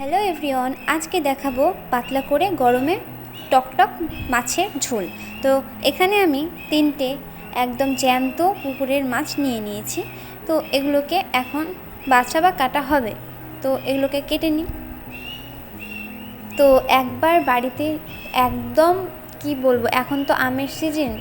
Hello everyone, আজকে দেখাবো পাতলা করে গরমে টকটক মাছের ঝোল। তো এখানে আমি 3টে একদম জ্যান্ত পুকুরের মাছ নিয়ে নিয়েছি। তো এগুলোকে এখন বাছা বা কাটা হবে। তো এগুলোকে কেটে নিই। তো একবার বাড়িতে একদম কি বলবো, এখন তো আমের সিজন।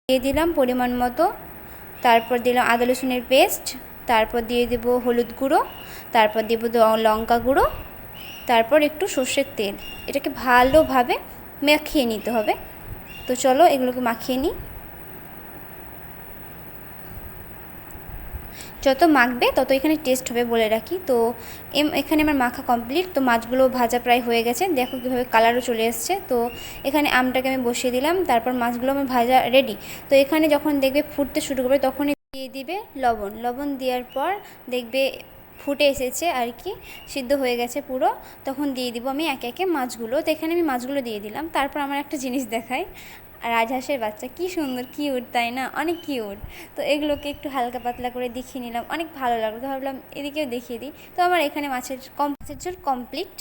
দিয়ে দিলাম পরিমাণ মতো, তারপর দিলাম আদা রসুনের পেস্ট, তারপর দিয়ে দেব হলুদ গুঁড়ো, তারপর দেব লঙ্কা গুঁড়ো, তারপর একটু সর্ষের তেল। এটাকে ভালোভাবে মাখিয়ে নিতে হবে। তো চলো এগুলোকে মাখিয়ে নিই। যত মাখবে তত এখানে টেস্ট হবে বলে রাখি। তো এখানে আমার মাখা কমপ্লিট। তো মাছগুলো ভাজা প্রায় হয়ে গেছে, দেখো কীভাবে কালারও চলে এসছে। তো এখানে আমটাকে আমি বসিয়ে দিলাম, তারপর মাছগুলো আমার ভাজা রেডি। তো এখানে যখন দেখবে ফুটতে শুরু করবে তখনই দিয়ে দিবে লবণ। লবণ দেওয়ার পর দেখবে ফুটে এসেছে আর কি, সিদ্ধ হয়ে গেছে পুরো। তখন দিয়ে দিব আমি একে একে মাছগুলো। তো এখানে আমি মাছগুলো দিয়ে দিলাম। তারপর আমার একটা জিনিস দেখাই, রাজহাঁসের বাচ্চা কি সুন্দর, কিউট তাই না, অনেক কিউট। তো এগুলোকে একটু হালকা পাতলা করে দেখিয়ে নিলাম, অনেক ভালো লাগলো। তো ভাবলাম এদিকেও দেখিয়ে দিই। তো আমার এখানে মাছের ঝোল কমপ্লিট।